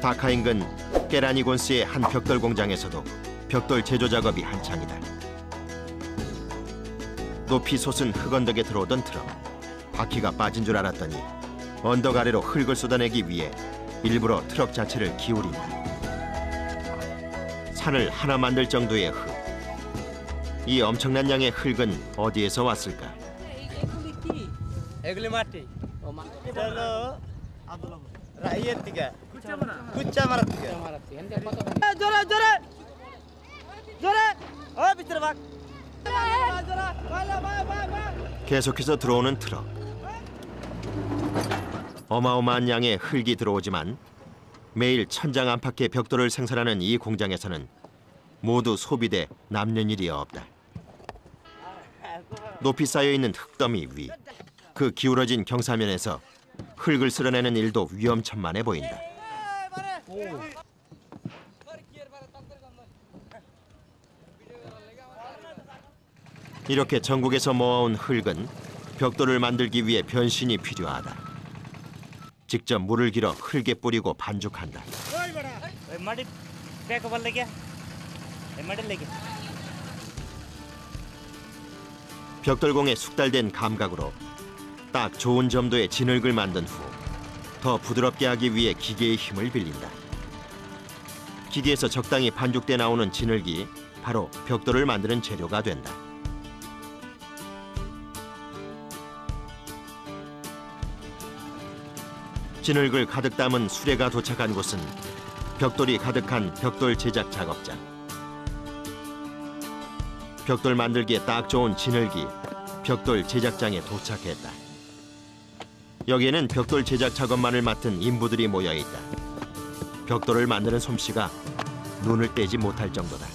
다카 인근 깨라니곤스의 한 벽돌 공장에서도 벽돌 제조 작업이 한창이다. 높이 솟은 흙 언덕에 들어오던 트럭. 바퀴가 빠진 줄 알았더니 언덕 아래로 흙을 쏟아내기 위해 일부러 트럭 자체를 기울인다. 산을 하나 만들 정도의 흙. 이 엄청난 양의 흙은 어디에서 왔을까? 계속해서 들어오는 트럭. 어마어마한 양의 흙이 들어오지만 매일 천장 안팎의 벽돌을 생산하는 이 공장에서는 모두 소비돼 남는 일이 없다. 높이 쌓여있는 흙더미 위. 그 기울어진 경사면에서 흙을 쓸어내는 일도 위험천만해 보인다. 이렇게 전국에서 모아온 흙은 벽돌을 만들기 위해 변신이 필요하다. 직접 물을 길어 흙에 뿌리고 반죽한다. 벽돌공의 숙달된 감각으로 딱 좋은 점도의 진흙을 만든 후 더 부드럽게 하기 위해 기계의 힘을 빌린다. 기계에서 적당히 반죽돼 나오는 진흙이 바로 벽돌을 만드는 재료가 된다. 진흙을 가득 담은 수레가 도착한 곳은 벽돌이 가득한 벽돌 제작 작업장. 벽돌 만들기에 딱 좋은 진흙이 벽돌 제작장에 도착했다. 여기에는 벽돌 제작 작업만을 맡은 인부들이 모여 있다. 벽돌을 만드는 솜씨가 눈을 떼지 못할 정도다.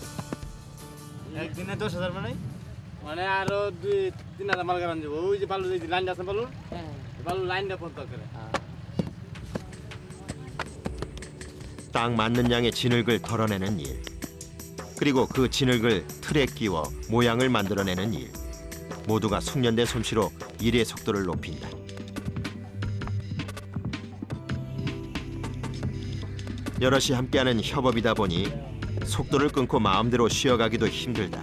딱 맞는 양의 진흙을 덜어내는 일. 그리고 그 진흙을 틀에 끼워 모양을 만들어내는 일. 모두가 숙련된 솜씨로 일의 속도를 높인다. 여럿이 함께하는 협업이다 보니 속도를 끊고 마음대로 쉬어가기도 힘들다.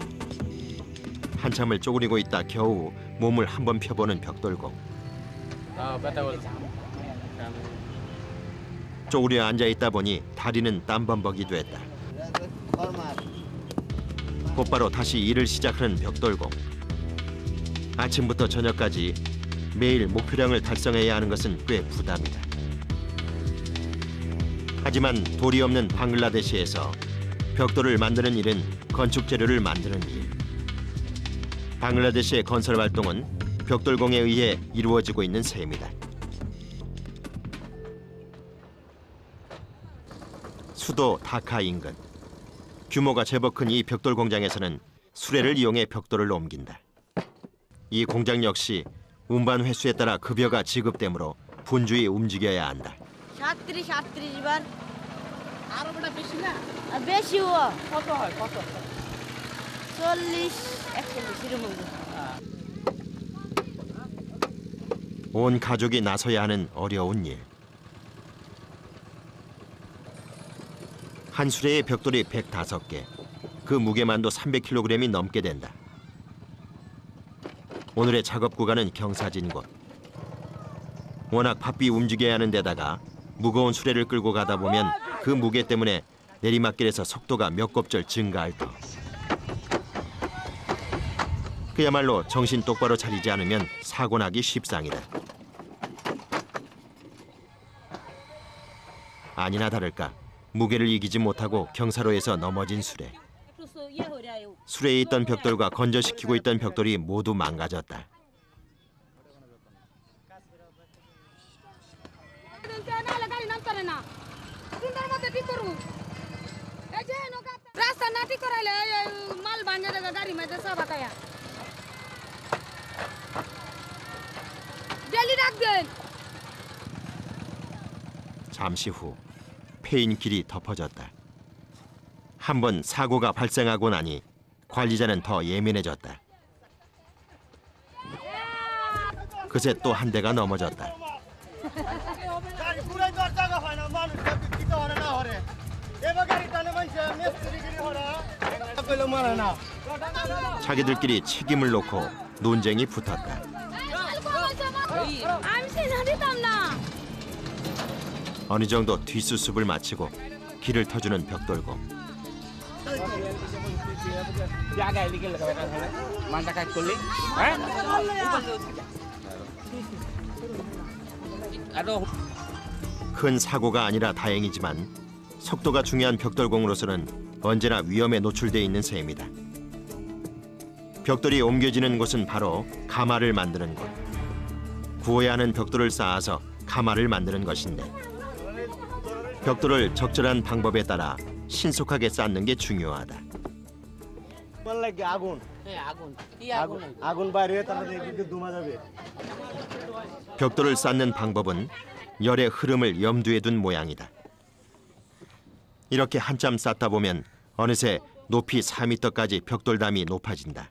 한참을 쪼그리고 있다 겨우 몸을 한번 펴보는 벽돌공. 쪼그려 앉아있다 보니 다리는 땀범벅이 됐다. 곧바로 다시 일을 시작하는 벽돌공. 아침부터 저녁까지 매일 목표량을 달성해야 하는 것은 꽤 부담이다. 하지만 돌이 없는 방글라데시에서 벽돌을 만드는 일은 건축 재료를 만드는 일. 방글라데시의 건설 활동은 벽돌공에 의해 이루어지고 있는 셈이다. 수도 다카 인근. 규모가 제법 큰 이 벽돌 공장에서는 수레를 이용해 벽돌을 옮긴다. 이 공장 역시 운반 횟수에 따라 급여가 지급되므로 분주히 움직여야 한다. 온 가족이 나서야 하는 어려운 일. 한 수레의 벽돌이 105개, 그 무게만도 300kg이 넘게 된다. 오늘의 작업 구간은 경사진 곳. 워낙 바삐 움직여야 하는 데다가 무거운 수레를 끌고 가다 보면 그 무게 때문에 내리막길에서 속도가 몇 곱절 증가할 터. 그야말로 정신 똑바로 차리지 않으면 사고 나기 십상이다. 아니나 다를까 무게를 이기지 못하고 경사로에서 넘어진 수레. 수레에 있던 벽돌과 건져시키고 있던 벽돌이 모두 망가졌다. 잠시 후 폐인길이 덮어졌다. 한번 사고가 발생하고 나니 관리자는 더 예민해졌다. 그새 또 한 대가 넘어졌다. 자기들끼리 책임을 놓고 논쟁이 붙었다. 어느 정도 뒷수습을 마치고 길을 터주는 벽돌공. 큰 사고가 아니라 다행이지만 속도가 중요한 벽돌공으로서는 언제나 위험에 노출돼 있는 셈이다. 벽돌이 옮겨지는 곳은 바로 가마를 만드는 곳. 구워야 하는 벽돌을 쌓아서 가마를 만드는 것인데 벽돌을 적절한 방법에 따라 신속하게 쌓는 게 중요하다. 벽돌을 쌓는 방법은 열의 흐름을 염두에 둔 모양이다. 이렇게 한참 쌓다 보면 어느새 높이 4m까지 벽돌담이 높아진다.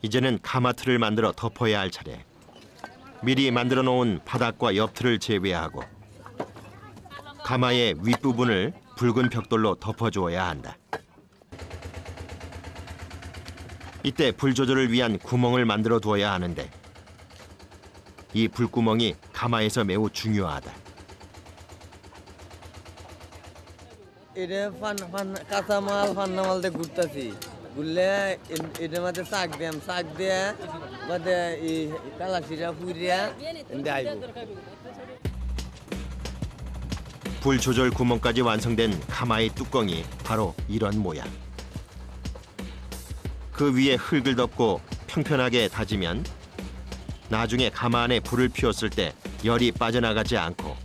이제는 가마틀을 만들어 덮어야 할 차례. 미리 만들어 놓은 바닥과 옆틀을 제외하고 가마의 윗부분을 붉은 벽돌로 덮어주어야 한다. 이때 불 조절을 위한 구멍을 만들어 두어야 하는데 이 불구멍이 가마에서 매우 중요하다. 불 조절 구멍까지 완성된 가마의 뚜껑이 바로 이런 모양. 그 위에 흙을 덮고 평평하게 다지면 나중에 가마 안에 불을 피웠을 때 열이 빠져나가지 않고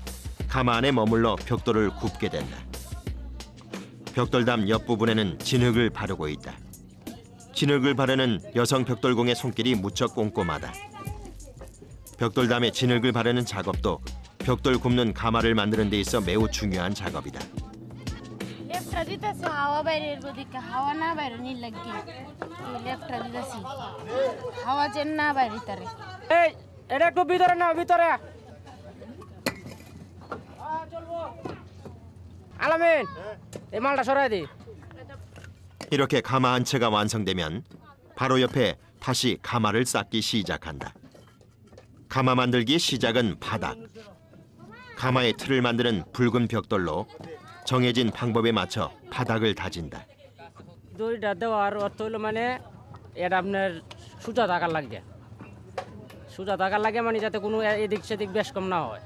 가마 안에 머물러 벽돌을 굽게 된다. 벽돌담 옆부분에는 진흙을 바르고 있다. 진흙을 바르는 여성 벽돌공의 손길이 무척 꼼꼼하다. 벽돌담에 진흙을 바르는 작업도 벽돌 굽는 가마를 만드는 데 있어 매우 중요한 작업이다. 이렇게 가마 한 채가 완성되면 바로 옆에 다시 가마를 쌓기 시작한다. 가마 만들기의 시작은 바닥. 가마의 틀을 만드는 붉은 벽돌로 정해진 방법에 맞춰 바닥을 다진다. দড়িটা দেওয়ার অর্থ হলো মানে এটা আপনার সোজা থাকার লাগে। সোজা থাকার লাগে মানে যাতে কোনো এদিক সেদিক বেশ কম না হয়।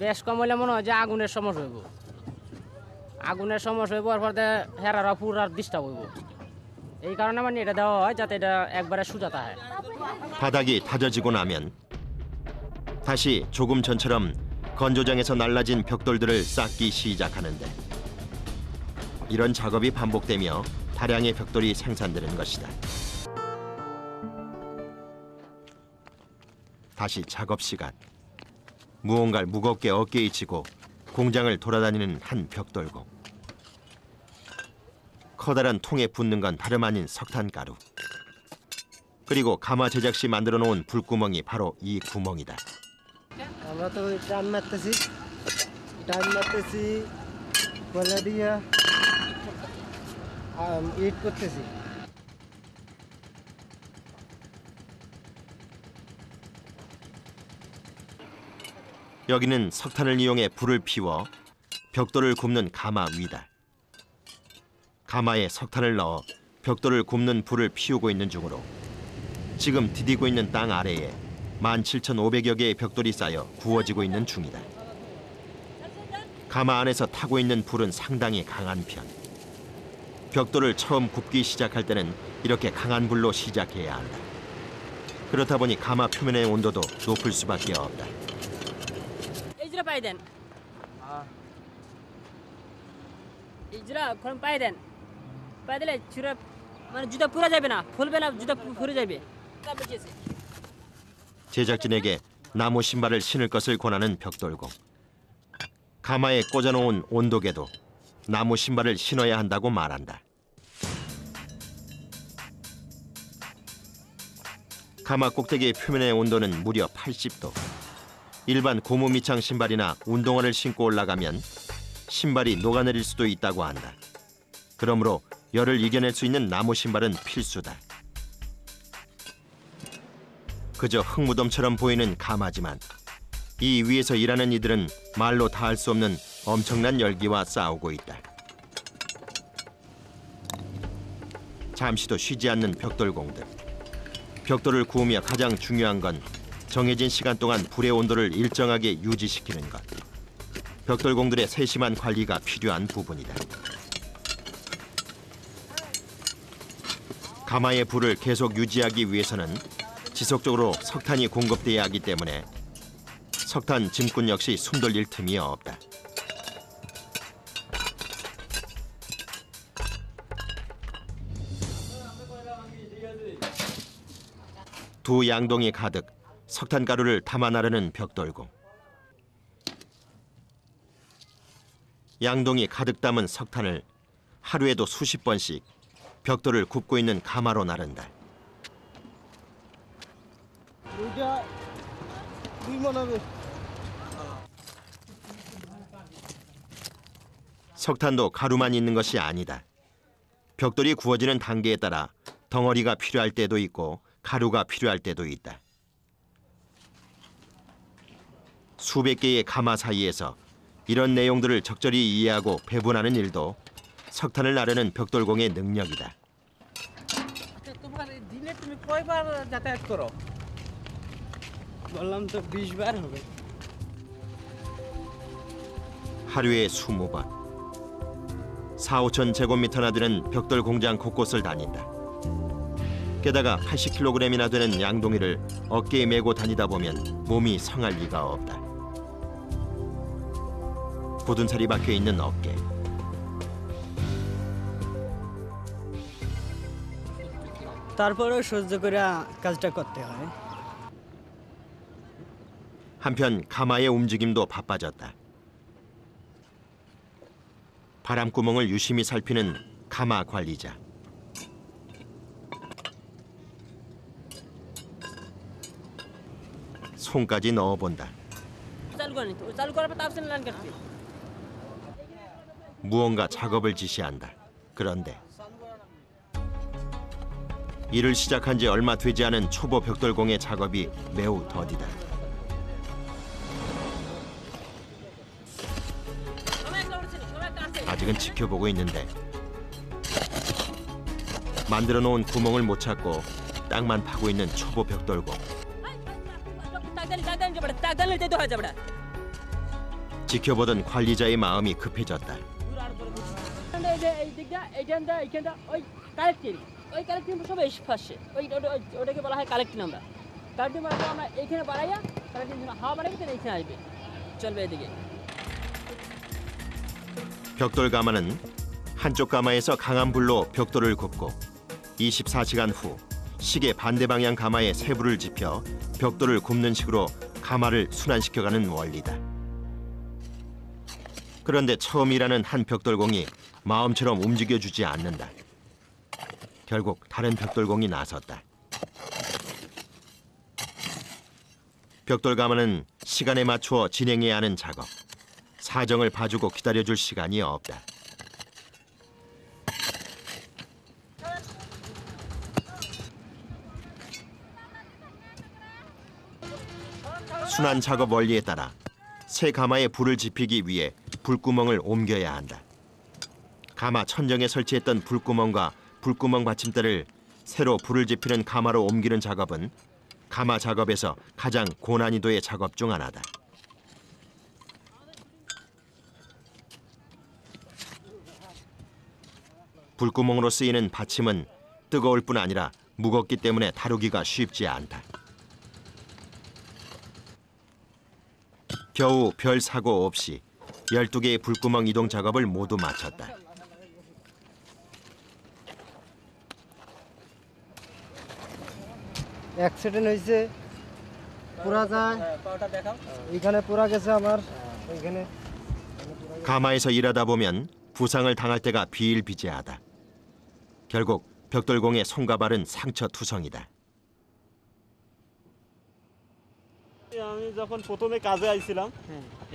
বেশ কম হলে মনে হয় যে আগুনের সমস্যা হইব। আগুনের সমস্যা হইব আর পরে হেরারা পুরার ডিস্টার্ব হইব। এই কারণে মানে এটা দেওয়া হয় যাতে এটা একবারে সোজা থাকে। 바닥이 다져지고 나면 다시 조금 전처럼 건조장에서 날라진 벽돌들을 쌓기 시작하는데 이런 작업이 반복되며 다량의 벽돌이 생산되는 것이다. 다시 작업 시간. 무언가를 무겁게 어깨에 지고 공장을 돌아다니는 한 벽돌공. 커다란 통에 붓는 건 다름 아닌 석탄가루. 그리고 가마 제작 시 만들어 놓은 불구멍이 바로 이 구멍이다. আমরা তো টান মারতেছি বলে দিয়া ইট করতেছি। 여기는 석탄을 이용해 불을 피워 벽돌을 굽는 가마 위다. 가마에 석탄을 넣어 벽돌을 굽는 불을 피우고 있는 중으로 지금 디디고 있는 땅 아래에 17,500여 개의 벽돌이 쌓여 구워지고 있는 중이다. 가마 안에서 타고 있는 불은 상당히 강한 편. 벽돌을 처음 굽기 시작할 때는 이렇게 강한 불로 시작해야 한다. 그렇다 보니 가마 표면의 온도도 높을 수밖에 없다. 이즈라 পাই দেন। ইজরা কোন পাই দেন। পাই দিলে চুরা মানে জুতা পুরা যাবে না, ফুলবে না, জুতা ফুরে যাবে। 제작진에게 나무 신발을 신을 것을 권하는 벽돌공. 가마에 꽂아놓은 온도계도 나무 신발을 신어야 한다고 말한다. 가마 꼭대기의 표면의 온도는 무려 80도. 일반 고무 밑창 신발이나 운동화를 신고 올라가면 신발이 녹아내릴 수도 있다고 한다. 그러므로 열을 이겨낼 수 있는 나무 신발은 필수다. 그저 흙무덤처럼 보이는 가마지만 이 위에서 일하는 이들은 말로 다 할 수 없는 엄청난 열기와 싸우고 있다. 잠시도 쉬지 않는 벽돌공들. 벽돌을 구우며 가장 중요한 건 정해진 시간 동안 불의 온도를 일정하게 유지시키는 것. 벽돌공들의 세심한 관리가 필요한 부분이다. 가마의 불을 계속 유지하기 위해서는 지속적으로 석탄이 공급돼야 하기 때문에 석탄 짐꾼 역시 숨 돌릴 틈이 없다. 두 양동이 가득 석탄가루를 담아 나르는 벽돌공. 양동이 가득 담은 석탄을 하루에도 수십 번씩 벽돌을 굽고 있는 가마로 나른다. 석탄도 가루만 있는 것이 아니다. 벽돌이 구워지는 단계에 따라 덩어리가 필요할 때도 있고 가루가 필요할 때도 있다. 수백 개의 가마 사이에서 이런 내용들을 적절히 이해하고 배분하는 일도 석탄을 나르는 벽돌공의 능력이다. বললাম তো 20 বার হবে। 하루에 20번. 4-5천 제곱미터나 되는 벽돌 공장 곳곳을 다닌다. 게다가 80kg이나 되는 양동이를 어깨에 메고 다니다 보면 몸이 성할 리가 없다. 굳은 살이 박혀 있는 어깨. তারপরেও সহ্য করে কাজটা করতে হয়। 한편 가마의 움직임도 바빠졌다. 바람구멍을 유심히 살피는 가마 관리자. 손까지 넣어본다. 무언가 작업을 지시한다. 그런데 일을 시작한 지 얼마 되지 않은 초보 벽돌공의 작업이 매우 더디다. 아직은 지켜보고 있는데 만들어 놓은 구멍을 못 찾고 땅만 파고 있는 초보 벽돌공. 지켜보던 관리자의 마음이 급해졌다. 벽돌 가마는 한쪽 가마에서 강한 불로 벽돌을 굽고 24시간 후 시계 반대 방향 가마에 세 불을 지펴 벽돌을 굽는 식으로 가마를 순환시켜가는 원리다. 그런데 처음 일하는 한 벽돌공이 마음처럼 움직여주지 않는다. 결국 다른 벽돌공이 나섰다. 벽돌 가마는 시간에 맞추어 진행해야 하는 작업. 사정을 봐주고 기다려줄 시간이 없다. 순환 작업 원리에 따라 새 가마에 불을 지피기 위해 불구멍을 옮겨야 한다. 가마 천정에 설치했던 불구멍과 불구멍 받침대를 새로 불을 지피는 가마로 옮기는 작업은 가마 작업에서 가장 고난이도의 작업 중 하나다. 불구멍으로 쓰이는 받침은 뜨거울 뿐 아니라 무겁기 때문에 다루기가 쉽지 않다. 겨우 별 사고 없이 12개의 불구멍 이동 작업을 모두 마쳤다. অ্যাক্সিডেন্ট হয়েছে পুরা যায় এখানে পুরা গেছে আমার এখানে 가마에서 일하다 보면 부상을 당할 때가 비일비재하다. 결국 벽돌공의 손과 발은 상처투성이다. আমি যখন প্রথমে কাজে আইছিলাম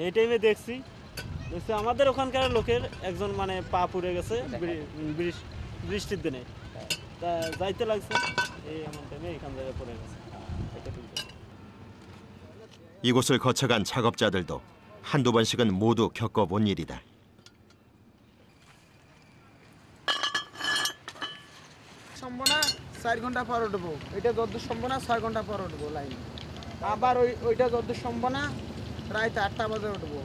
এই টাইমে দেখছি আমাদের ওখানকার লোকের একজন মানে পা পুড়ে গেছে বৃষ্টির দিনে তা যাইতে লাগছে এই এমন টাইমে এখান থেকে পড়ে গেছে। 이곳을 거쳐간 작업자들도 한두 번씩은 모두 겪어본 일이다. সম্ভব না 4 ঘন্টা পর উঠবো, এটা যতদূর সম্ভব না 6 ঘন্টা পর উঠবো লাইন, আবার ওইটা যতদূর সম্ভব না রাত 8টা বাজে উঠবো,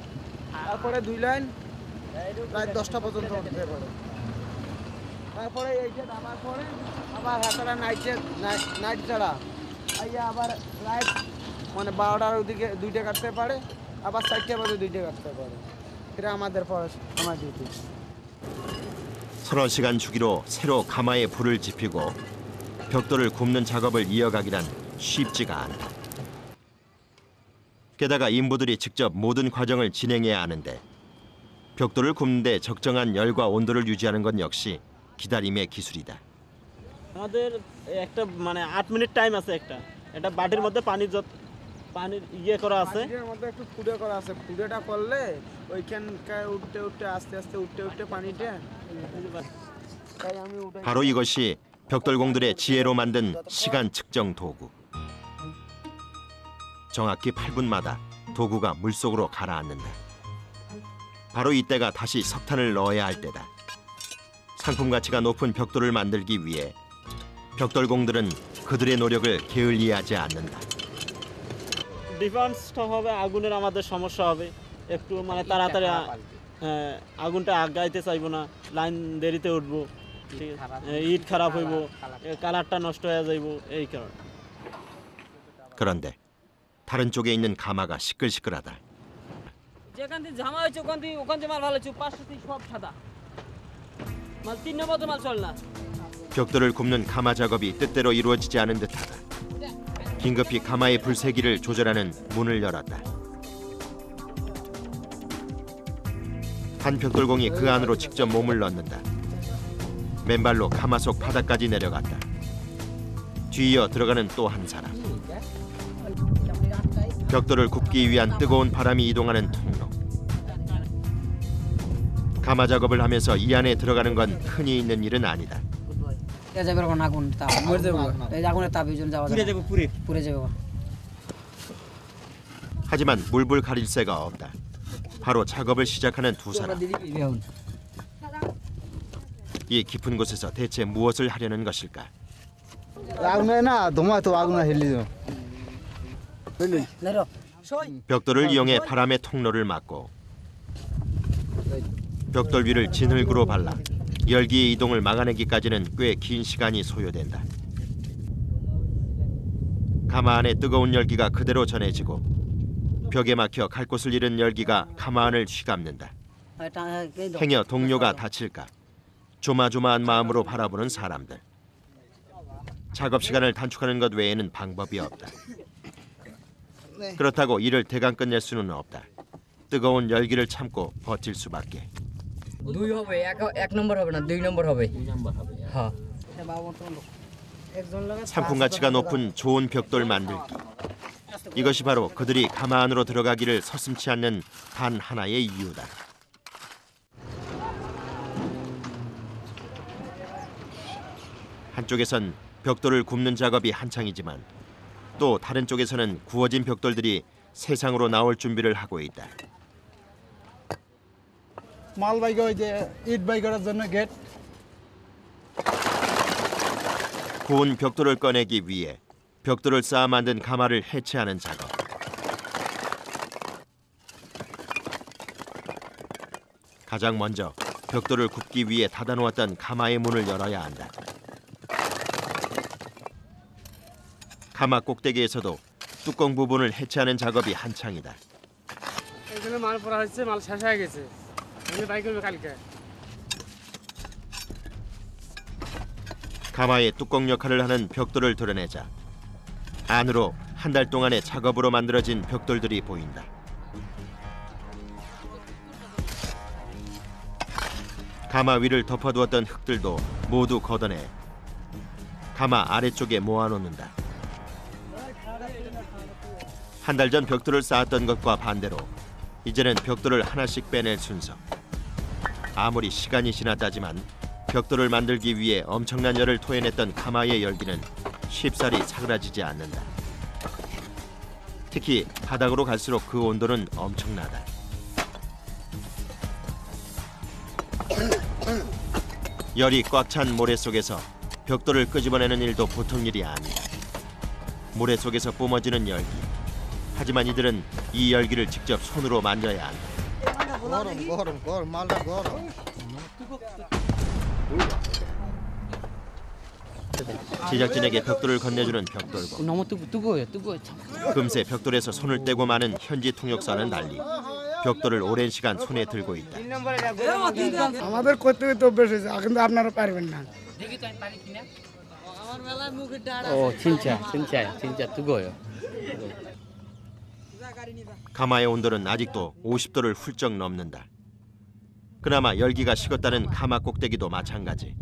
তারপরে 2 লাইন রাত 10টা পর্যন্ত উঠতে পারে, তারপরে এইটা নামার পরে আবার হাতারা নাইট ছাড়া আইয়া আবার রাত মানে 12টার ওদিকে 2টা কাটতে পারে, আবার 4টা বাজে 2টা কাটতে পারে। এটা আমাদের আমার ডিউটি। 서너 시간 주기로 새로 가마에 불을 지피고 벽돌을 굽는 작업을 이어가기란 쉽지가 않다. 게다가 인부들이 직접 모든 과정을 진행해야 하는데 벽돌을 굽는데 적정한 열과 온도를 유지하는 건 역시 기다림의 기술이다. আমাদের একটা মানে 8 মিনিট টাইম আছে, একটা বাটির মধ্যে পানির ইয়ে করা আছে, পানির মধ্যে একটু ফুডে করা আছে, ফুডেটা করলে ওইখানকার উঠতে আস্তে উঠতে পানিটা তাই আমি উঠে 바로 이것이 벽돌공들의 지혜로 만든 시간 측정 도구. 정확히 8분마다 도구가 물속으로 가라앉는다. 바로 이때가 다시 석탄을 넣어야 할 때다. 상품 가치가 높은 벽돌을 만들기 위해 벽돌공들은 그들의 노력을 게을리하지 않는다. ডিফারেন্সটা হবে আগুনের আমাদের সমস্যা হবে একটু, মানে তাড়াতাড়ি আগুনটা আগাইতে চাইবো না, লাইন দেরিতে উঠবো, ঠিক আছে, ইট খারাপ হইব, কালারটা নষ্ট হয়ে যাইব এই কারণে। 그런데 다른 쪽에 있는 가마가 시끌시끌하다. যেখান থেকে ঝামা হয়েছে ওখান থেকে মাল ভালো হচ্ছে, 500 থেকে সব সাদা মাল, 3 নম্বর তো মাল চল না। 벽돌을 굽는 가마 작업이 뜻대로 이루어지지 않은 듯하다. 긴급히 가마의 불세기를 조절하는 문을 열었다. 한 벽돌공이 그 안으로 직접 몸을 넣는다. 맨발로 가마 속 바닥까지 내려갔다. 뒤이어 들어가는 또 한 사람. 벽돌을 굽기 위한 뜨거운 바람이 이동하는 통로. 가마 작업을 하면서 이 안에 들어가는 건 흔히 있는 일은 아니다. আগুন তাপ এই আগুনের তাপ এই জন্য যাওয়া পুড়ে যাবে। 하지만 물불 가릴 새가 없다. 바로 작업을 시작하는 두 사람. 이 깊은 곳에서 대체 무엇을 하려는 것일까? আগুনে না ধোঁয়া তো আগুনে হেলি죠. 벽돌을 이용해 바람의 통로를 막고 벽돌 위를 진흙으로 발라 열기의 이동을 막아내기까지는 꽤 긴 시간이 소요된다. 가마 안에 뜨거운 열기가 그대로 전해지고 벽에 막혀 갈 곳을 잃은 열기가 가마 안을 휘감는다. 행여 동료가 다칠까 조마조마한 마음으로 바라보는 사람들. 작업 시간을 단축하는 것 외에는 방법이 없다. 그렇다고 일을 대강 끝낼 수는 없다. 뜨거운 열기를 참고 버틸 수밖에. 2 হবে, এক নম্বর হবে না, 2 নম্বর হবে। হ্যাঁ 상품 가치가 높은 좋은 벽돌 만들기. 이것이 바로 그들이 가마 안으로 들어가기를 서슴치 않는 단 하나의 이유다. 한쪽에선 벽돌을 굽는 작업이 한창이지만 또 다른 쪽에서는 구워진 벽돌들이 세상으로 나올 준비를 하고 있다. মাল বাইক ওই যে ইট বাই করার জন্য গেট 구운 벽돌을 꺼내기 위해 벽돌을 쌓아 만든 가마를 해체하는 작업. 가장 먼저 벽돌을 굽기 위해 닫아놓았던 가마의 문을 열어야 한다. 가마 꼭대기에서도 뚜껑 부분을 해체하는 작업이 한창이다. এখানে মাল পড়া হচ্ছে, মাল শেষ হয়ে গেছে, আমি বাই করবে কালকে। 가마의 뚜껑 역할을 하는 벽돌을 드러내자 안으로 한 달 동안의 작업으로 만들어진 벽돌들이 보인다. 가마 위를 덮어두었던 흙들도 모두 걷어내 가마 아래쪽에 모아놓는다. 한 달 전 벽돌을 쌓았던 것과 반대로 이제는 벽돌을 하나씩 빼낼 순서. 아무리 시간이 지났다지만 벽돌을 만들기 위해 엄청난 열을 토해냈던 가마의 열기는 쉽사리 사그라지지 않는다. 특히 바닥으로 갈수록 그 온도는 엄청나다. 열이 꽉 찬 모래 속에서 벽돌을 끄집어내는 일도 보통 일이 아니다. 모래 속에서 뿜어지는 열기. 하지만 이들은 이 열기를 직접 손으로 만져야 한다. গরম মালটা গরম 제작진에게 벽돌을 건네주는 벽돌공. 너무 뜨거워요. 금세 벽돌에서 손을 떼고 마는 현지 통역사는 달리 벽돌을 오랜 시간 손에 들고 있다. আমাদের করতে তো অভ্যাস হয়েছে কিন্তু আপনারা পারবেন না 진짜 뜨거워요. 가마의 온도는 아직도 50도를 훌쩍 넘는다. 그나마 열기가 식었다는 가마 꼭대기도 마찬가지.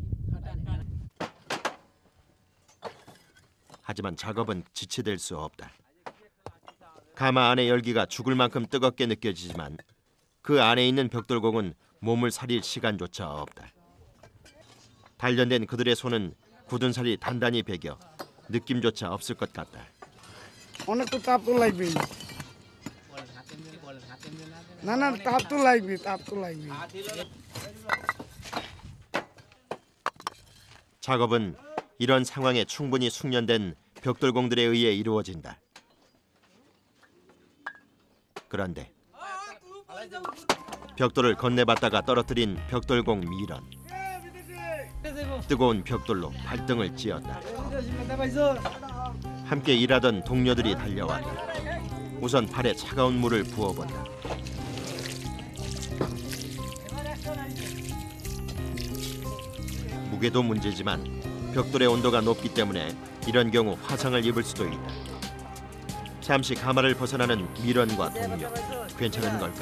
하지만 작업은 지체될 수 없다. 가마 안의 열기가 죽을 만큼 뜨겁게 느껴지지만 그 안에 있는 벽돌공은 몸을 사릴 시간조차 없다. 단련된 그들의 손은 굳은 살이 단단히 베겨 느낌조차 없을 것 같다. অনেক তো তাপ তো লাগবেই না তাপ তো লাগবে 작업은 이런 상황에 충분히 숙련된 벽돌공들에 의해 이루어진다. 그런데 벽돌을 건네봤다가 떨어뜨린 벽돌공 미런. 뜨거운 벽돌로 발등을 찧었다. 함께 일하던 동료들이 달려왔다. 우선 팔에 차가운 물을 부어본다. 무게도 문제지만 벽돌의 온도가 높기 때문에 이런 경우 화상을 입을 수도 있다. 잠시 가마를 벗어나는 미련과 동료. 괜찮은 걸까?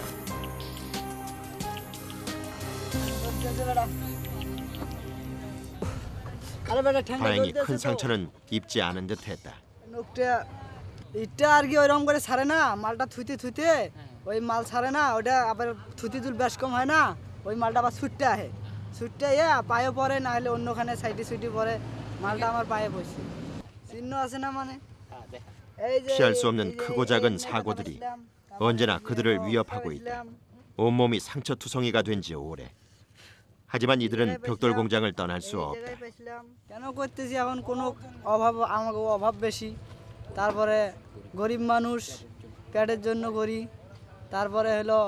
다행히 큰 상처는 입지 않은 듯했다. নোকটা ইটটা আর কি ওইরকম করে ছাড়ে না মালটা থুইতে ওই মাল ছাড়ে না ওটা আবার থুতি তুল বেশ কম হয় না ওই মালটা আবার ছুটতে আসে ছুটতে পায়ে পড়ে না হলে অন্যখানে সাইডে পড়ে মালটা আমার পায়ে পড়ছে চিহ্ন আছে না মানে 피할 수 없는 크고 작은 사고들이 언제나 그들을 위협하고 있다. 온몸이 상처투성이가 된 지 오래. 하지만 이들은 벽돌 공장을 떠날 수 없다. কেন করতেছি এখন কোনো আমাকে অভাব বেশি তারপরে গরিব মানুষ পেটের জন্য করি তারপরে হলো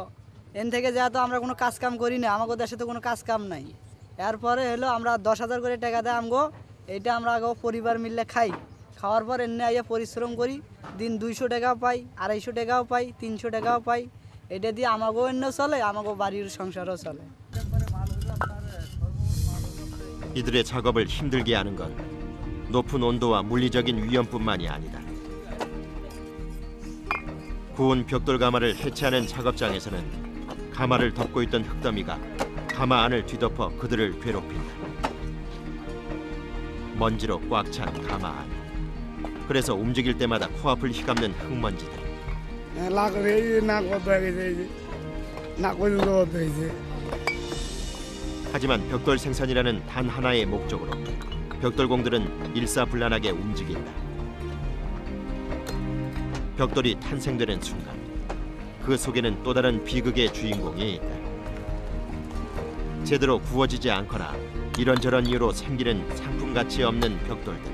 এন থেকে যেহেতু আমরা কোনো কাজ কাম করি না আমাদের দেশে তো কোনো কাজ কাম নাই এরপরে হলো আমরা 10,000 করে টাকা দেয় আমগো এইটা আমরা আগে পরিবার মিলে খাই খাওয়ার পর এনে আইয়া পরিশ্রম করি দিন 200 টাকাও পাই 250 টাকাও পাই 300 টাকাও পাই এটা দিয়ে আমাগো এনে চলে আমাগো বাড়ির সংসারও চলে 이들의 작업을 힘들게 하는 건 높은 온도와 물리적인 위험뿐만이 아니다. 구운 벽돌 가마를 해체하는 작업장에서는 가마를 덮고 있던 흙더미가 가마 안을 뒤덮어 그들을 괴롭힌다. 먼지로 꽉 찬 가마 안. 그래서 움직일 때마다 코앞을 휘감는 흙먼지들. 하지만 벽돌 생산이라는 단 하나의 목적으로 벽돌공들은 일사불란하게 움직인다. 벽돌이 탄생되는 순간 그 속에는 또 다른 비극의 주인공이 있다. 제대로 구워지지 않거나 이런저런 이유로 생기는 상품 가치 없는 벽돌들.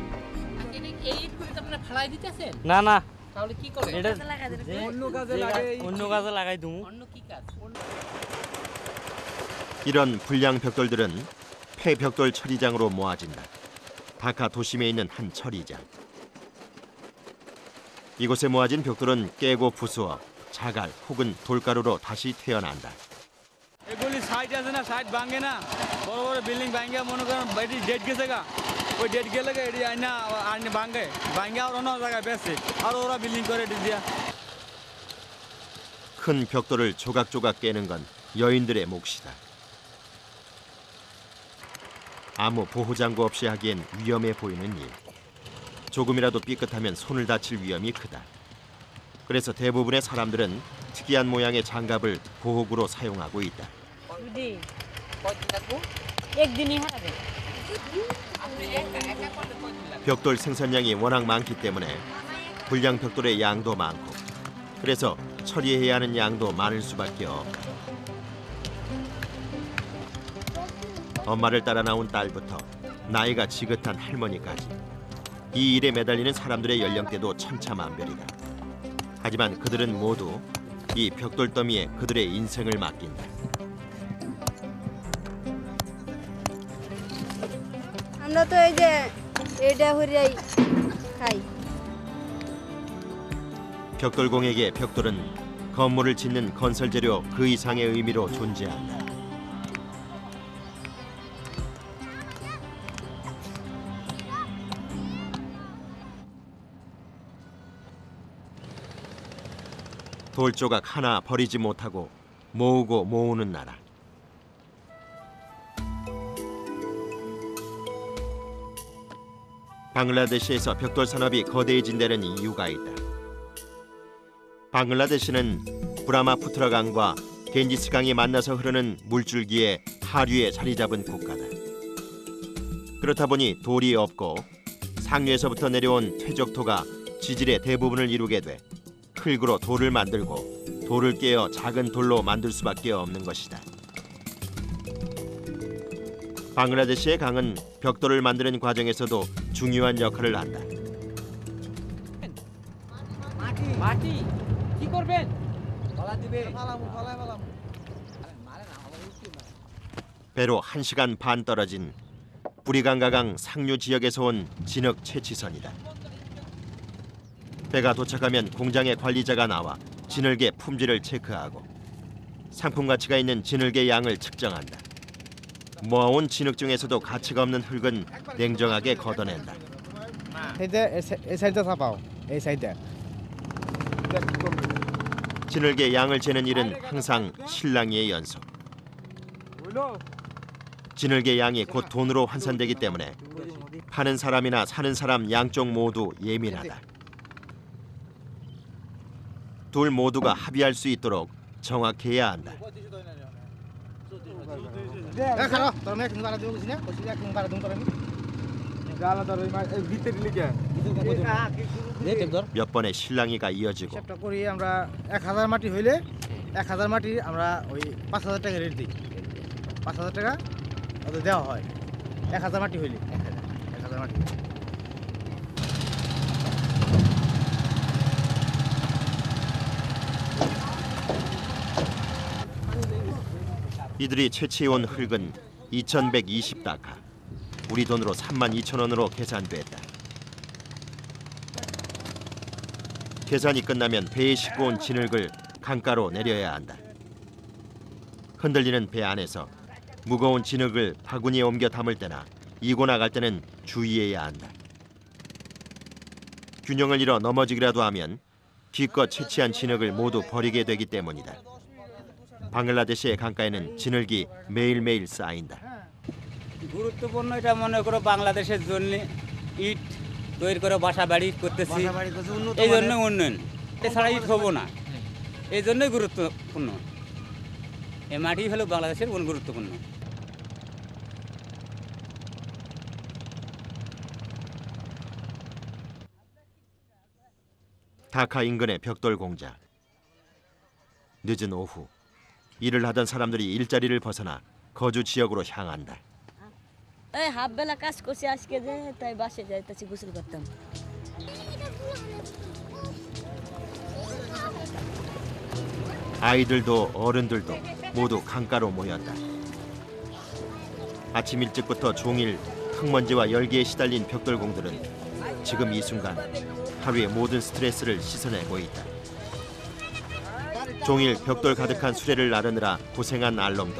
না না তাহলে কি করে এটা অন্য কাজে লাগে অন্য কাজে লাগাই দেবো 이런 불량 벽돌들은 폐벽돌 처리장으로 모아진다. 다카 도심에 있는 한 처리장. 이곳에 모아진 벽돌은 깨고 부수어 자갈 혹은 돌가루로 다시 태어난다. এগুলি সাইড আছে না সাইড ভাঙে না বড় বড় বিল্ডিং ভাঙে মনে করেন এটি ডেট গেছে গা ওই ডেট গেলে এটি আইনা আইনে ভাঙে আর অন্য জায়গায় বেছে আর ওরা বিল্ডিং করে এটি দিয়া 큰 벽돌을 조각조각 깨는 건 여인들의 몫이다. 아무 보호장구 없이 하기엔 위험해 보이는 일. 조금이라도 삐끗하면 손을 다칠 위험이 크다. 그래서 대부분의 사람들은 특이한 모양의 장갑을 보호구로 사용하고 있다. 벽돌 생산량이 워낙 많기 때문에 불량 벽돌의 양도 많고 그래서 처리해야 하는 양도 많을 수밖에 없다. 엄마를 따라 나온 딸부터 나이가 지긋한 할머니까지 이 일에 매달리는 사람들의 연령대도 천차만별이다. 하지만 그들은 모두 이 벽돌 더미에 그들의 인생을 맡긴다. আমরা তো এই যে এটা হইরাই খাই 벽돌공에게 벽돌은 건물을 짓는 건설 재료 그 이상의 의미로 존재한다. 돌 조각 하나 버리지 못하고 모으고 모으는 나라. 방글라데시에서 벽돌 산업이 거대해진 데는 이유가 있다. 방글라데시는 브라마푸트라 강과 겐지스 강이 만나서 흐르는 물줄기에 하류에 자리 잡은 국가다. 그렇다 보니 돌이 없고 상류에서부터 내려온 퇴적토가 지질의 대부분을 이루게 돼 흙으로 돌을 만들고 돌을 깨어 작은 돌로 만들 수밖에 없는 것이다. 방글라데시의 강은 벽돌을 만드는 과정에서도 중요한 역할을 한다. মাটি কি করবেন? 배로 1시간 반 떨어진 뿌리강가강 상류 지역에서 온 진흙 채취선이다. 배가 도착하면 공장의 관리자가 나와 진흙의 품질을 체크하고 상품 가치가 있는 진흙의 양을 측정한다. 모아온 진흙 중에서도 가치가 없는 흙은 냉정하게 걷어낸다. এই সাইডটা ছাপাও এই সাইডটা 진흙의 양을 재는 일은 항상 실랑이의 연속. 진흙의 양이 곧 돈으로 환산되기 때문에 파는 사람이나 사는 사람 양쪽 모두 예민하다. 둘 모두가 합의할 수 있도록 정확해야 한다. খারাপ তোর মেয়ে কিংবা দিও বুঝিনা কইছিলা কিংবা দিম তোর আমি গালা তোর এই ভিতরে লিখে 몇 번의 실랑이가 이어지고 হিসাবটা করি আমরা 1000 মাটি হইলে 1000 মাটি আমরা ওই 5000 টাকা রেট দিই 5000 টাকা ওদের দেওয়া হয় 1000 মাটি হইলে 1000 মাটি 이들이 채취해온 흙은 2120다카, 우리 돈으로 32,000원으로 계산됐다. 계산이 끝나면 배에 싣고 온 진흙을 강가로 내려야 한다. 흔들리는 배 안에서 무거운 진흙을 바구니에 옮겨 담을 때나 이고 나갈 때는 주의해야 한다. 균형을 잃어 넘어지기라도 하면 기껏 채취한 진흙을 모두 버리게 되기 때문이다. বাংলাদেশে의 강가에는 진흙이 매일매일 쌓인다. গুরুত্বপূর্ণ এটা মনে করো বাংলাদেশের জন্য ইট তৈরি করে বাসা বাড়ি করতেছি এই জন্য উন্নয়ন এছাড়া ইট হবো না এই জন্যই গুরুত্বপূর্ণ এই মাটি হলো বাংলাদেশের গুরুত্বপূর্ণ 다카 인근의 벽돌 공장. 늦은 오후 일을 하던 사람들이 일자리를 벗어나 거주 지역으로 향한다. এই হাফ বেলা কাজ করছি আজকে যে তাই বাসে যাইতেছি গোসল করতাম 아이들도 어른들도 모두 강가로 모였다. 아침 일찍부터 종일 흙먼지와 열기에 시달린 벽돌공들은 지금 이 순간 하루의 모든 스트레스를 씻어내고 있다. 종일 벽돌 가득한 수레를 나르느라 고생한 알놈도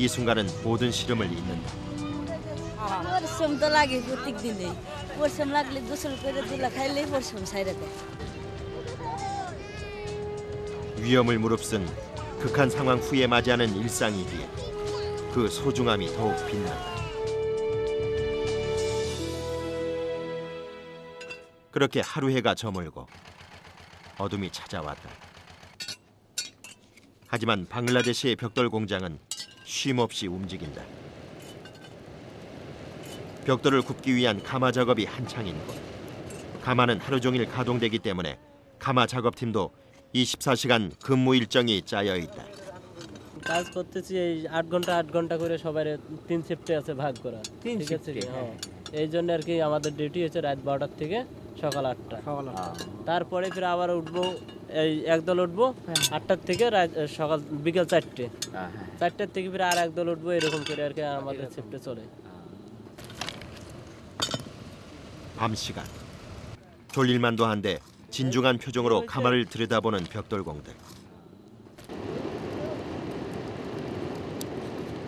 이 순간은 모든 시름을 잊는다. পরিশ্রম তো লাগে প্রত্যেক দিনে পরিশ্রম লাগলে গোসল করে তুলা খাইলেই পরিশ্রম সাইরে দেয় 위험을 무릅쓴 극한 상황 후에 맞이하는 일상이기에 그 소중함이 더욱 빛난다. 그렇게 하루 해가 저물고 어둠이 찾아왔다. 하지만 방글라데시의 벽돌 공장은 쉼없이 움직인다. 벽돌을 굽기 위한 가마 작업이 한창인 곳. 가마는 하루 종일 가동되기 때문에 가마 작업팀도 24시간 근무 일정이 짜여 있다. কাজ করতেছি এই 8 ঘন্টা করে সবার 3 শিফটে আছে ভাগ করা। 3 ঠিক আছে শিফটে, হ্যাঁ। এই জন্য আর কি আমাদের ডিউটি হচ্ছে রাত 12টা থেকে সকাল 8টা। তারপরে ফির আবার উঠবো, এই একদল উঠবো 8টার থেকে সকাল বিকেল 4টে। 4টার থেকে ফির আর একদল উঠবো, এরকম করে আর কি আমাদের শিফটে চলে। 밤 시간. 졸릴만도 한데 진중한 표정으로 가마를 들여다보는 벽돌공들.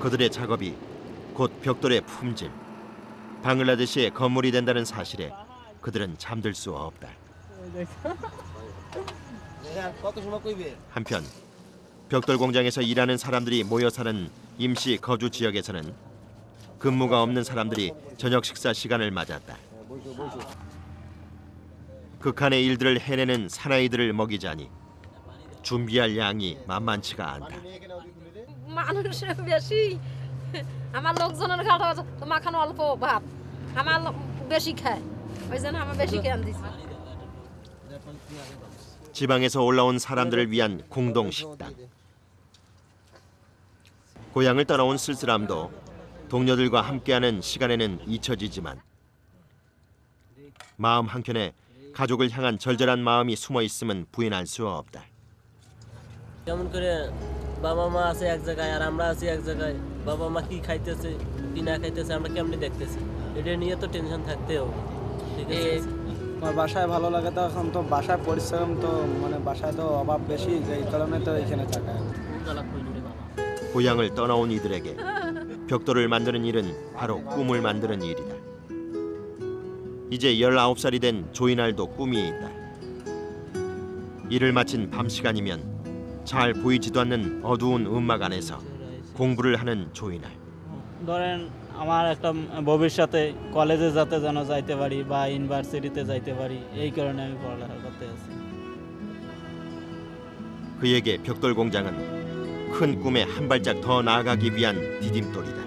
그들의 작업이 곧 벽돌의 품질, 방글라데시의 건물이 된다는 사실에 그들은 잠들 수 없다. 한편 벽돌 공장에서 일하는 사람들이 모여 사는 임시 거주 지역에서는 근무가 없는 사람들이 저녁 식사 시간을 맞았다. 극한의 일들을 해내는 사나이들을 먹이자니 준비할 양이 만만치가 않다. মানুষ বেশি, আমার লোকজনের ঘাট মাখানো অল্প ভাত, আমার বেশি খায়, ওই জন্য আমার বেশি কেন দিছি। 지방에서 올라온 사람들을 위한 공동 식당. 고향을 떠나온 쓸쓸함도 동료들과 함께하는 시간에는 잊혀지지만 마음 한켠에 가족을 향한 절절한 마음이 숨어 있음은 부인할 수 없다. যেমন করে বাবা মা আছে এক জায়গায় আর আমরা আছি এক জায়গায়, বাবা মা কি খাইতেছে কি না খাইতেছে আমরা কেমনি দেখতেছি, এটা নিয়ে তো টেনশন থাকতে হবে। ঠিক আছে, আমার বাসায় ভালো লাগে তো, এখন তো বাসায় পরিশ্রম তো মানে বাসায় তো অভাব বেশি, এই কারণে তো এখানে থাকা। 고향을 떠나온 이들에게 벽돌을 만드는 일은 바로 꿈을 만드는 일이다. 이제 19살이 된 조이날도 꿈이 있다. 일을 마친 밤 시간이면 잘 보이지도 않는 어두운 음막 안에서 공부를 하는 조이날. ধরেন আমার একটা ভবিষ্যতে কলেজে যেন যাইতে পারি বা ইউনিভার্সিটিতে যাইতে পারি, এই কারণে আমি পড়ালেখা করতে আছি। 그에게 벽돌 공장은 큰 꿈에 한 발짝 더 나아가기 위한 디딤돌이다.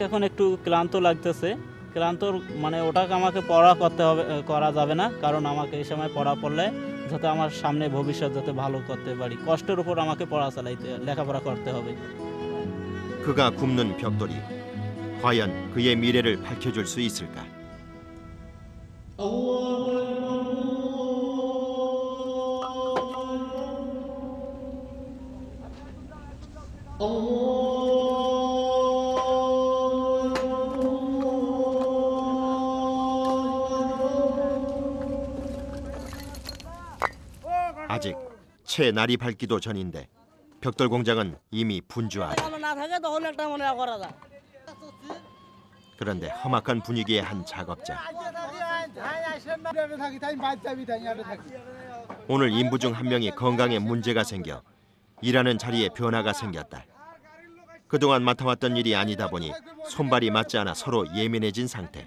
এখন একটু ক্লান্ত লাগতেছে, ক্লান্ত মানে ওটাকে আমাকে পড়া করতে হবে, করা যাবে না, কারণ আমাকে এই সময় পড়া পড়লে যাতে আমার সামনে ভবিষ্যৎ যাতে ভালো করতে পারি, কষ্টের উপর আমাকে পড়া চালাইতে লেখাপড়া করতে হবে। 그가 굽는 벽돌이 과연 그의 미래를 밝혀줄 수 있을까? 아직 채 날이 밝기도 전인데 벽돌 공장은 이미 분주하다. 그런데 험악한 분위기의 한 작업장. 오늘 인부 중 한 명이 건강에 문제가 생겨 일하는 자리에 변화가 생겼다. 그동안 맡아왔던 일이 아니다 보니 손발이 맞지 않아 서로 예민해진 상태.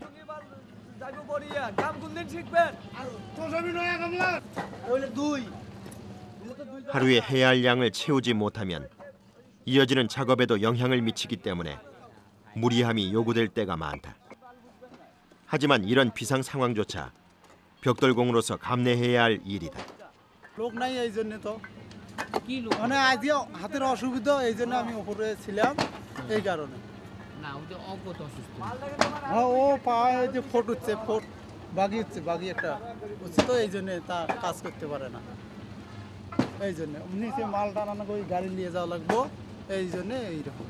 하루에 해야 할 양을 채우지 못하면 이어지는 작업에도 영향을 미치기 때문에 무리함이 요구될 때가 많다. 하지만 이런 비상 상황조차 벽돌공으로서 감내해야 할 일이다. লোক নাই এই জন্য তো কি লোক মানে আজও হাতের অসুবিধা, এই জন্য আমি উপরে ছিলাম এই কারণে। না ও তো অপত অসুস্থ, হ্যাঁ ও পায়ে যে ফোট হচ্ছে, ফোট বাগি একটা হচ্ছে, তো এই জন্য তা কাজ করতে পারে না। এই জন্য নিচে মাল টানানো করে গাড়ি নিয়ে যাওয়া লাগবো, এই জন্য এইরকম।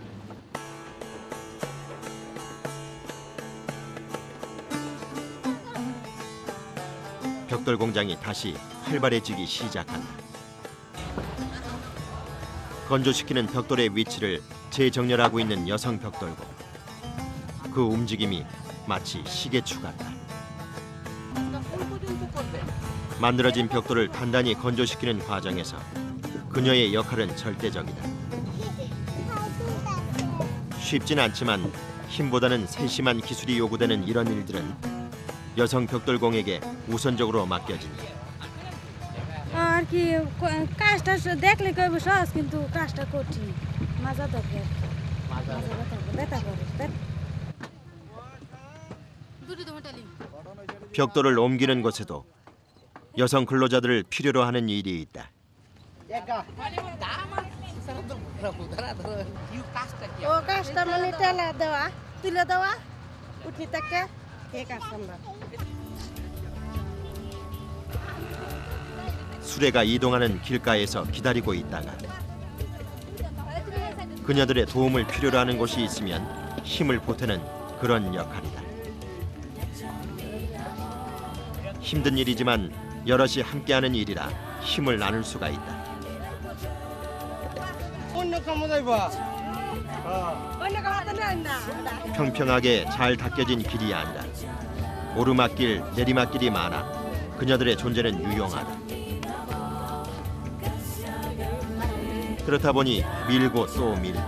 벽돌 공장이 다시 활발해지기 시작한다. 건조시키는 벽돌의 위치를 재정렬하고 있는 여성 벽돌공. 그 움직임이 마치 시계추 같다. 만들어진 벽돌을 단단히 건조시키는 과정에서 그녀의 역할은 절대적이다. 쉽진 않지만 힘보다는 세심한 기술이 요구되는 이런 일들은 여성 벽돌공에게 우선적으로 맡겨진다. আর কি কাজটা দেখলে কইব সহজ কিন্তু কাজটা কঠিন মাজা দরকার ব্যথা করে 벽돌을 옮기는 곳에도 여성 근로자들을 필요로 하는 일이 있다. ও কাজটা মানে টেলা দেওয়া তুলে দেওয়া উঠি থেকে এই কাজ আমরা 수레가 이동하는 길가에서 기다리고 있다가 그녀들의 도움을 필요로 하는 곳이 있으면 힘을 보태는 그런 역할이다. 힘든 일이지만 여럿이 함께하는 일이라 힘을 나눌 수가 있다. 평평하게 잘 닦여진 길이 아니라 오르막길, 내리막길이 많아 그녀들의 존재는 유용하다. 그렇다 보니 밀고 또 밀고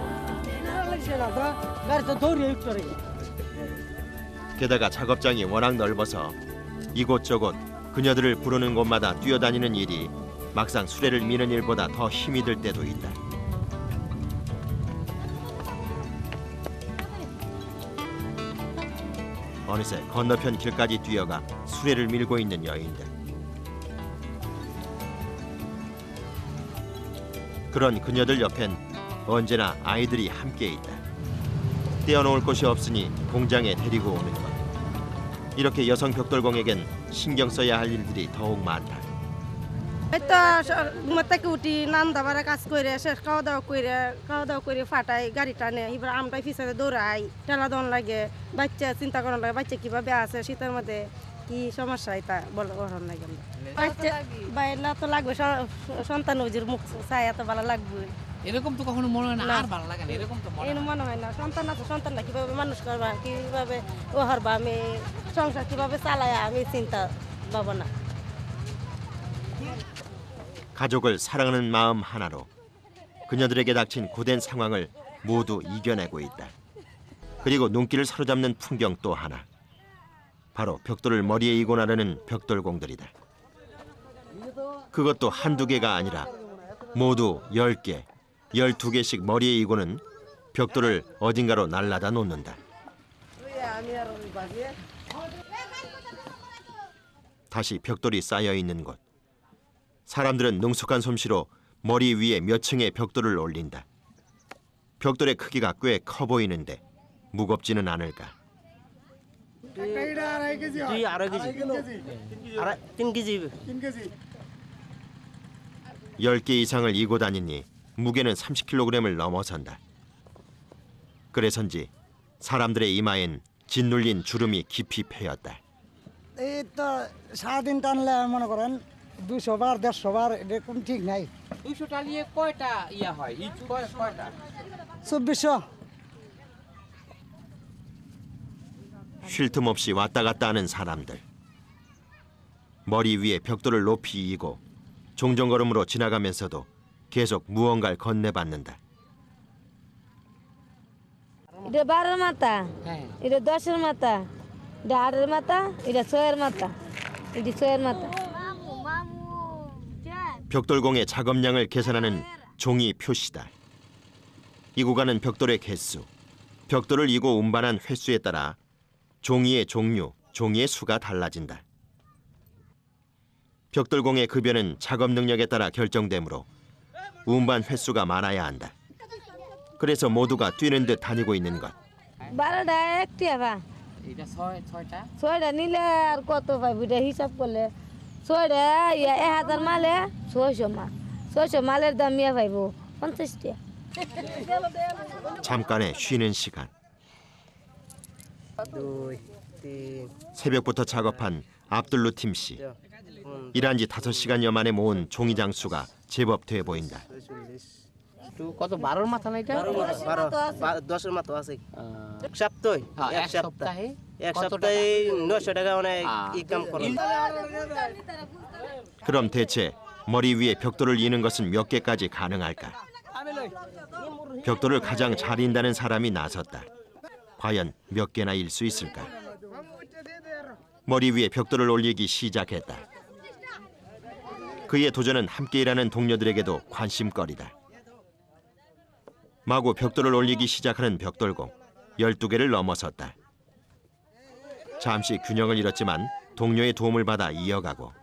게다가 작업장이 워낙 넓어서 이곳저곳 그녀들을 부르는 곳마다 뛰어다니는 일이 막상 수레를 미는 일보다 더 힘이 들 때도 있다. 어느새 건너편 길까지 뛰어가 수레를 밀고 있는 여인들. 그런 그녀들 옆엔 언제나 아이들이 함께 있다. 떼어놓을 곳이 없으니 공장에 데리고 오는 것. 이렇게 여성 벽돌공에겐 신경 써야 할 일들이 더욱 많다. এটা ঘুমার থেকে উঠি নান্দা বাড়া কাজ করে শেষ খাওয়া দাওয়া করে ফাটাই গাড়ি টানে এবার আমরা পিছনে দৌড়াই ঠেলা দন লাগে বাচ্চা চিন্তা করার লাগে বাচ্চা কিভাবে আছে শীতের মধ্যে কি সমস্যা এটা বড় লাগে বাচ্চা বাইরে তো লাগবে সন্তান ওজির মুখ চাই এত ভালো লাগবে এরকম তো কখনো মনে হয় না আর ভালো লাগে না এরকম তো মনে হয় না সন্তান আছে সন্তানটা কিভাবে মানুষ করবা কিভাবে ও হারবা আমি সংসার কিভাবে চালাই আমি চিন্তা ভাবনা 가족을 사랑하는 마음 하나로 그녀들에게 닥친 고된 상황을 모두 이겨내고 있다. 그리고 눈길을 사로잡는 풍경 또 하나. 바로 벽돌을 머리에 이고 나르는 벽돌공들이다. 그것도 한두 개가 아니라 모두 10개, 12개씩 머리에 이고는 벽돌을 어딘가로 날라다 놓는다. 다시 벽돌이 쌓여 있는 곳. 사람들은 능숙한 솜씨로 머리 위에 몇 층의 벽돌을 올린다. 벽돌의 크기가 꽤 커 보이는데 무겁지는 않을까. 10개 이상을 이고 다니니 무게는 30kg을 넘어선다. 그래서인지 사람들의 이마엔 짓눌린 주름이 깊이 패였다. এই তো সারাদিন টানলে মনে করেন 200 বার 150 বার এরকম ঠিক নাই 200 টা নিয়ে কয়টা ইয়া হয় ইট কয়টা 2400 쉴 틈 없이 왔다 갔다 하는 사람들. 머리 위에 벽돌을 높이 이고 종종걸음으로 지나가면서도 계속 무언가를 건네받는다. এটা 12 মাথা এটা 10 মাথা এটা 8 মাথা এটা 6 মাথা এটা 6 মাথা 벽돌공의 작업량을 계산하는 종이 표시다. 이고 가는 벽돌의 개수, 벽돌을 이고 운반한 횟수에 따라 종이의 종류, 종이의 수가 달라진다. 벽돌공의 급여는 작업 능력에 따라 결정되므로 운반 횟수가 많아야 한다. 그래서 모두가 뛰는 듯 다니고 있는 것. 12টা একটিয়া বা এটা 6টা 6টা নিলে আর কত পাইব এটা হিসাব করলে 6টা 1000 মালে 600 মাল 600 মালের দাম ইয়া পাইব 50 টাকা 잠깐의 쉬는 시간. 새벽부터 작업한 압둘루팀 씨. 일한 지 5시간여 만에 모은 종이 장수가 제법 돼 보인다. কত 12 মাথা না এটা 10 মাথা আছে এক সপ্তাহে এক সপ্তাহে এক সপ্তাহে 900 টাকা মানে ইনকাম করে 그럼 대체 머리 위에 벽돌을 이는 것은 몇 개까지 가능할까? 벽돌을 가장 잘 인다는 사람이 나섰다. 과연 몇 개나 일 수 있을까? 머리 위에 벽돌을 올리기 시작했다. 그의 도전은 함께 일하는 동료들에게도 관심거리다. 마구 벽돌을 올리기 시작하는 벽돌공 12개를 넘어섰다. 잠시 균형을 잃었지만 동료의 도움을 받아 이어가고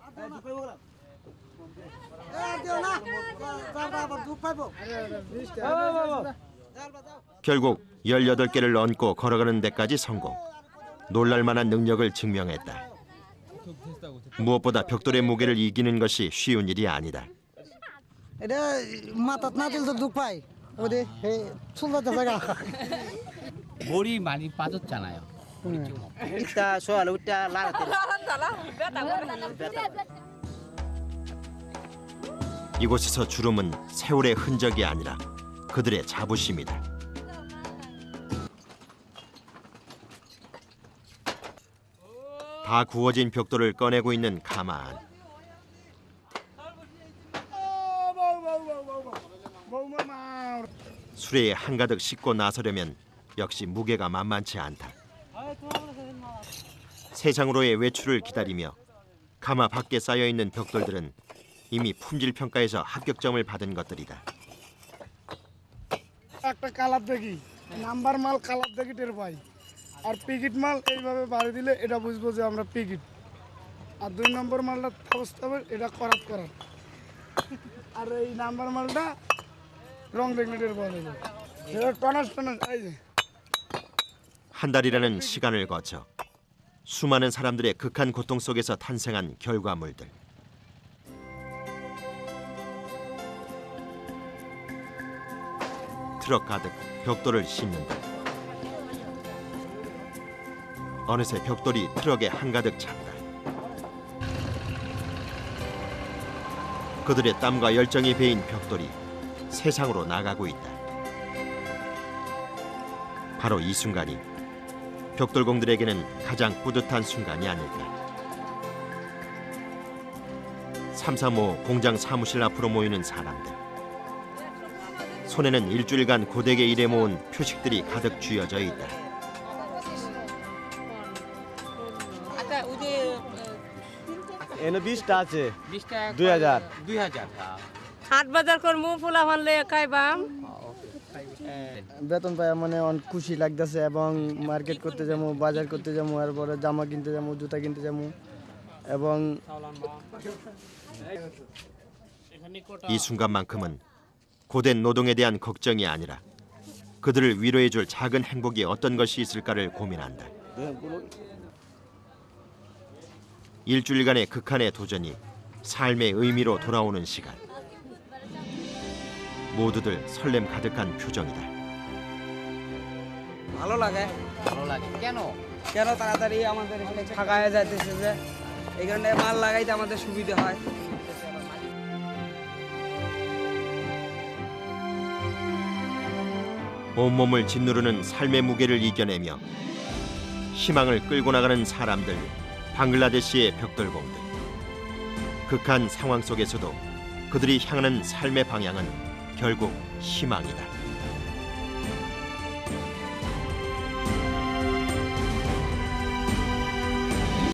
결국 18개를 넘고 걸어가는 데까지 성공. 놀랄만한 능력을 증명했다. 무엇보다 벽돌의 무게를 이기는 것이 쉬운 일이 아니다. 머리 많이 빠졌잖아요. 이따 소알 이따 라라테. 이곳에서 주름은 세월의 흔적이 아니라 그들의 자부심이다. 다 구워진 벽돌을 꺼내고 있는 가만. 수레에 한가득 싣고 나서려면 역시 무게가 만만치 않다. 세상으로의 외출을 기다리며 가마 밖에 쌓여있는 벽돌들은 이미 품질 평가에서 합격점을 받은 것들이다. একটা কালার দেখি নাম্বার মাল কালার দেখি টের পাই আর পিকিট মাল এইভাবে বাড়ি দিলে এটা বুঝবো যে আমরা পিকিট আর 2 নম্বর মালটা অবস্থা হবে এটা করাত করাত আর এই নাম্বার মালটা রং দেখলে টের পাওয়া যাবে এটা টনাস টনাস এই যে 한 달이라는 시간을 거쳐 수많은 사람들의 극한 고통 속에서 탄생한 결과물들. 트럭 가득 벽돌을 싣는다. 어느새 벽돌이 트럭에 한가득 찼다. 그들의 땀과 열정이 배인 벽돌이 세상으로 나가고 있다. 바로 이 순간이 벽돌공들에게는 가장 뿌듯한 순간이 아닐까. 335 공장 사무실 앞으로 모이는 사람들. 손에는 일주일간 고되게 일해 모은 표식들이 가득 쥐어져 있다. এনে 20টা আছে 2000 হাট বাজার করবো পোলা ভানলে খাইবাম বেতন পাই মানে অনেক খুশি লাগতেছে এবং মার্কেট করতে যাবো বাজার করতে যাবো এরপরে জামা কিনতে যাবো জুতা কিনতে যাবো এবং 이 순간만큼은 고된 노동에 대한 걱정이 아니라 그들을 위로해줄 작은 행복이 어떤 것이 있을까를 고민한다. 일주일간의 극한의 도전이 삶의 의미로 돌아오는 시간. 모두들 설렘 가득한 표정이다. ভালো লাগে কেন কেন তাড়াতাড়ি আমাদের এখানে ফাঁকা হয়ে যাইতেছে যে এখানে মাল লাগাইতে আমাদের সুবিধা হয়। 온몸을 짓누르는 삶의 무게를 이겨내며 희망을 끌고 나가는 사람들, 방글라데시의 벽돌공들. 극한 상황 속에서도 그들이 향하는 삶의 방향은 결국 희망이다.